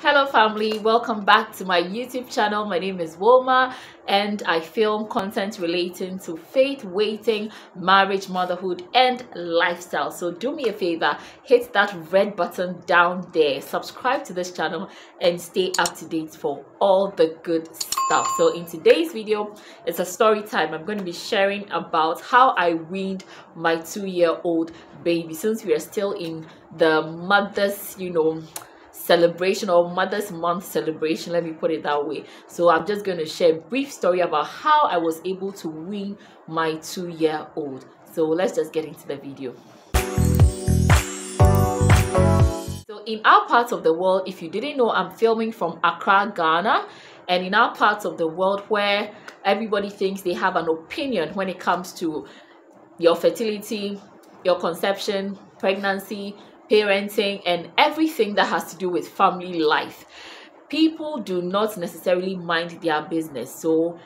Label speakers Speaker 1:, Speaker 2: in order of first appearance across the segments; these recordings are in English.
Speaker 1: Hello family, welcome back to my YouTube channel. My name is Wilma and I film content relating to faith, waiting, marriage, motherhood and lifestyle. So do me a favor, hit that red button down there, subscribe to this channel and stay up to date for all the good stuff. So in today's video, it's a story time. I'm going to be sharing about how I weaned my 2-year-old baby, since we are still in the mother's, celebration or Mother's Month celebration, let me put it that way. So I'm just going to share a brief story about how I was able to wean my 2-year-old. So let's just get into the video. So in our part of the world, if you didn't know, I'm filming from Accra, Ghana. And in our part of the world where everybody thinks they have an opinion when it comes to your fertility, your conception, pregnancy, parenting and everything that has to do with family life, people do not necessarily mind their business. So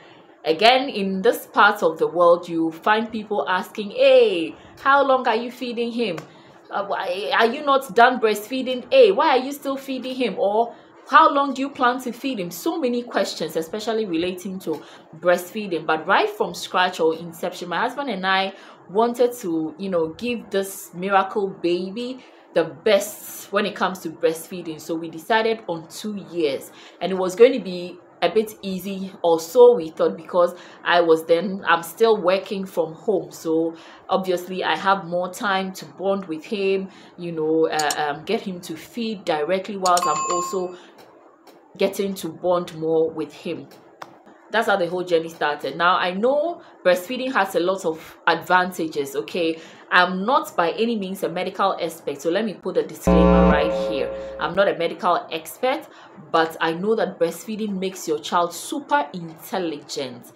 Speaker 1: again, in this part of the world, you find people asking, hey, how long are you feeding him? Are you not done breastfeeding? Hey, why are you still feeding him? Or how long do you plan to feed him? So many questions, especially relating to breastfeeding. But right from scratch or inception, my husband and I wanted to, give this miracle baby the best when it comes to breastfeeding. So we decided on 2 years, and it was going to be a bit easy, or so we thought, because I'm still working from home, so obviously I have more time to bond with him, get him to feed directly whilst I'm also getting to bond more with him. That's how the whole journey started. Now, I know breastfeeding has a lot of advantages, okay? I'm not by any means a medical expert, so let me put a disclaimer right here. I'm not a medical expert, but I know that breastfeeding makes your child super intelligent.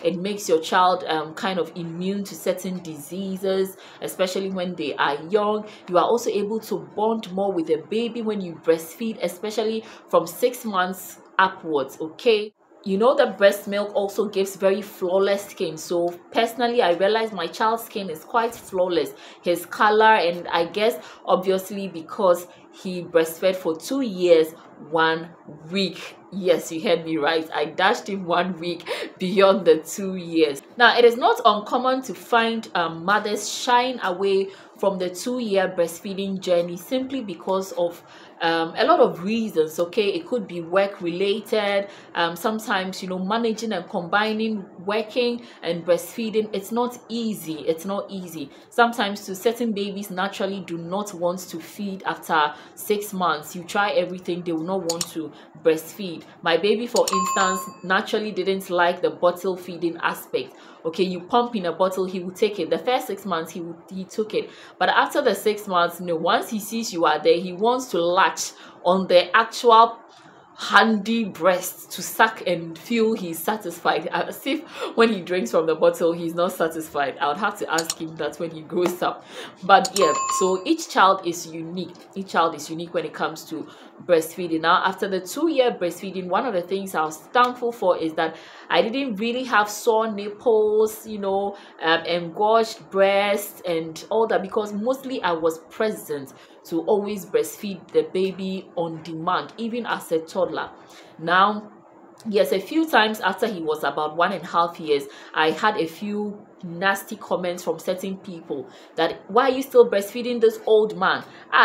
Speaker 1: It makes your child kind of immune to certain diseases, especially when they are young. You are also able to bond more with the baby when you breastfeed, especially from 6 months upwards, okay? You know that breast milk also gives very flawless skin. So personally, I realized my child's skin is quite flawless. His color, and I guess obviously because he breastfed for 2 years, 1 week. Yes, you heard me right. I dashed him 1 week beyond the 2 years. Now, it is not uncommon to find mothers shying away from the 2-year breastfeeding journey simply because of a lot of reasons, okay? It could be work related. Sometimes, managing and combining working and breastfeeding, it's not easy. Sometimes to certain babies naturally do not want to feed after 6 months. You try everything, they will not want to breastfeed. My baby, for instance, naturally didn't like the bottle feeding aspect. Okay, you pump in a bottle, he will take it. The first 6 months he took it, but after the 6 months, once he sees you are there, he wants to latch on the actual handy breast to suck and feel he's satisfied, as if when he drinks from the bottle he's not satisfied. I would have to ask him that when he grows up. But yeah, so each child is unique when it comes to breastfeeding. Now, after the 2-year breastfeeding, one of the things I was thankful for is that I didn't really have sore nipples, engorged breasts and all that, because mostly I was present to always breastfeed the baby on demand, even as a toddler. Now, yes, a few times after he was about 1.5 years, I had a few nasty comments from certain people that, why are you still breastfeeding this old man?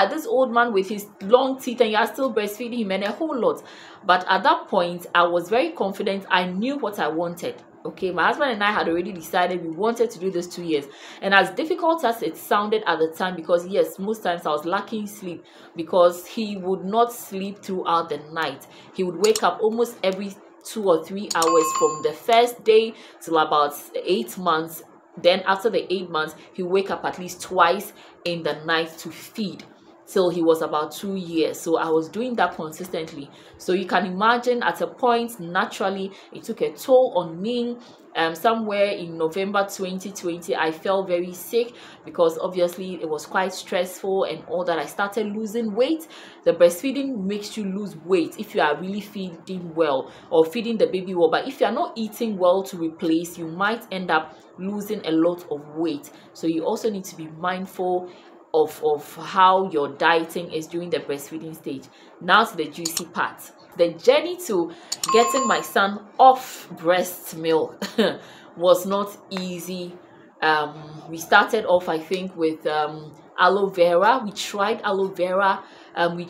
Speaker 1: This old man with his long teeth, and you are still breastfeeding him, and a whole lot. But at that point, I was very confident. I knew what I wanted. Okay, my husband and I had already decided we wanted to do this 2 years. And as difficult as it sounded at the time, because yes, most times I was lacking sleep, because he would not sleep throughout the night. He would wake up almost every 2 or 3 hours from the first day till about 8 months. Then after the 8 months, he would wake up at least twice in the night to feed, till he was about 2 years. So I was doing that consistently. So you can imagine, at a point, naturally it took a toll on me. Somewhere in November 2020, I felt very sick, because obviously it was quite stressful and all that. I started losing weight. The breastfeeding makes you lose weight if you are really feeding well or feeding the baby well, but if you are not eating well to replace, you might end up losing a lot of weight. So you also need to be mindful of how your dieting is during the breastfeeding stage. Now to the juicy part. The journey to getting my son off breast milk was not easy. We started off, I think, with aloe vera. We tried aloe vera. We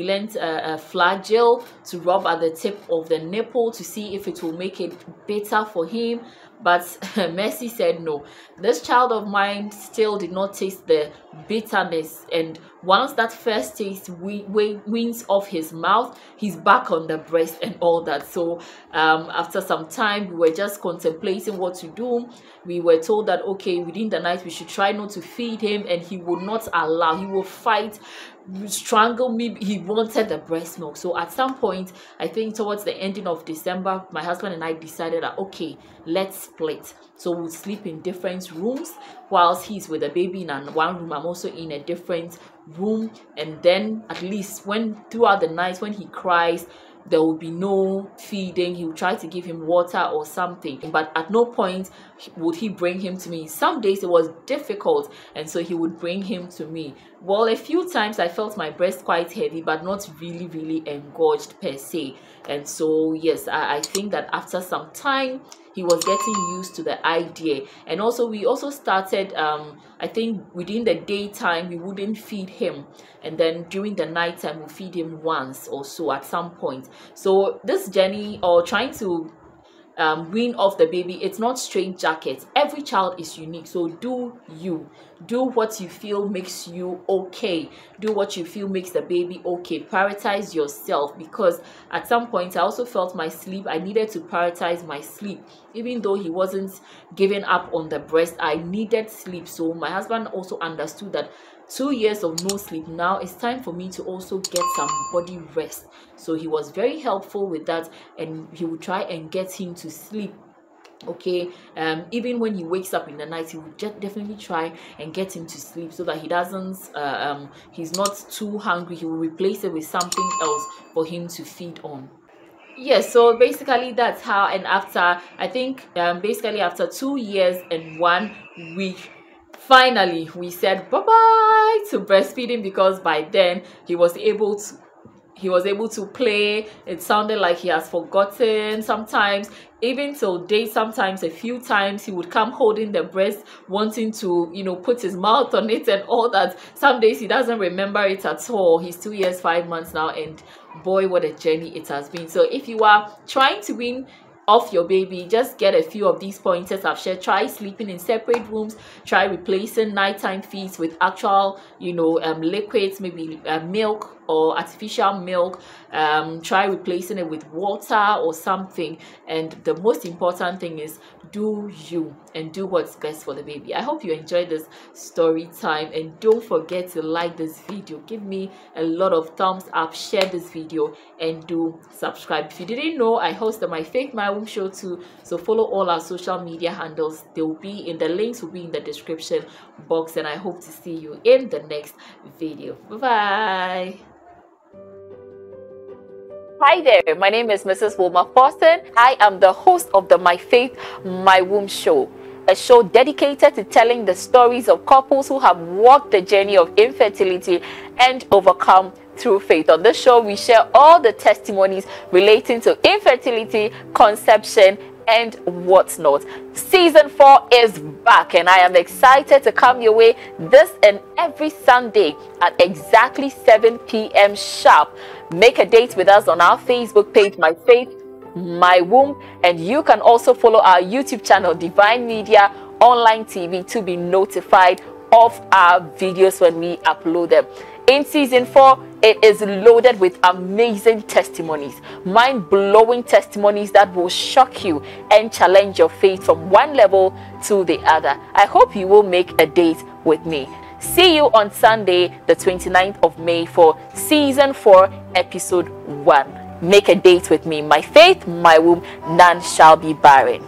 Speaker 1: learned a flagell to rub at the tip of the nipple to see if it will make it bitter for him. But Mercy said no. This child of mine still did not taste the bitterness, and once that first taste weans off his mouth, he's back on the breast and all that. So after some time, we were just contemplating what to do. We were told that, okay, within the night we should try not to feed him, and he would not allow. He will fight, strangle me. He wanted the breast milk. So at some point, I think towards the ending of December, my husband and I decided that, okay, let's split. So we'll sleep in different rooms. Whilst he's with the baby in one room, I'm also in a different room. And then at least throughout the night when he cries, there will be no feeding. He will try to give him water or something, but at no point would he bring him to me. Some days it was difficult, and so he would bring him to me. Well, a few times I felt my breast quite heavy, but not really engorged per se. And so yes, I think that after some time he was getting used to the idea. And also we also started I think within the daytime we wouldn't feed him, and then during the nighttime we'll feed him once or so at some point. So this journey, or trying to wean off the baby, it's not straight jacket. Every child is unique. So do what you feel makes you okay. Do what you feel makes the baby okay. Prioritize yourself, because at some point I also felt my sleep. I needed to prioritize my sleep. Even though he wasn't giving up on the breast, I needed sleep. So my husband also understood that 2 years of no sleep, now it's time for me to also get some body rest. So he was very helpful with that, and he would try and get him to sleep. Okay, even when he wakes up in the night, he would definitely try and get him to sleep so that he doesn't he's not too hungry. He will replace it with something else for him to feed on. Yes, so basically that's how. And after, I think basically after 2 years and 1 week, finally we said bye-bye to breastfeeding, because by then he was able to play. It sounded like he has forgotten. Sometimes, even till date, sometimes a few times he would come holding the breast, wanting to, put his mouth on it and all that. Some days he doesn't remember it at all. He's 2 years 5 months now, and boy, what a journey it has been. So if you are trying to wean off your baby, just get a few of these pointers I've shared. Try sleeping in separate rooms. Try replacing nighttime feeds with actual liquids, maybe milk or artificial milk. Try replacing it with water or something. And the most important thing is do you, and do what's best for the baby. I hope you enjoyed this story time, and don't forget to like this video, give me a lot of thumbs up, share this video, and do subscribe. If you didn't know, I host the My Faith My Womb show too, so follow all our social media handles. The links will be in the description box, and I hope to see you in the next video. Bye. Hi there, my name is Mrs. Wilma Forson. I am the host of the My Faith My Womb show, a show dedicated to telling the stories of couples who have walked the journey of infertility and overcome through faith. On this show, we share all the testimonies relating to infertility, conception, and what's not. Season 4 is back, and I am excited to come your way this and every Sunday at exactly 7 p.m. sharp. Make a date with us on our Facebook page, My Faith My Womb, and you can also follow our YouTube channel, Divine Media Online TV, to be notified of our videos when we upload them. In season 4, it is loaded with amazing testimonies, mind-blowing testimonies that will shock you and challenge your faith from one level to the other. I hope you will make a date with me. See you on Sunday, the 29th of May for season 4, episode 1. Make a date with me. My faith, my womb, none shall be barren.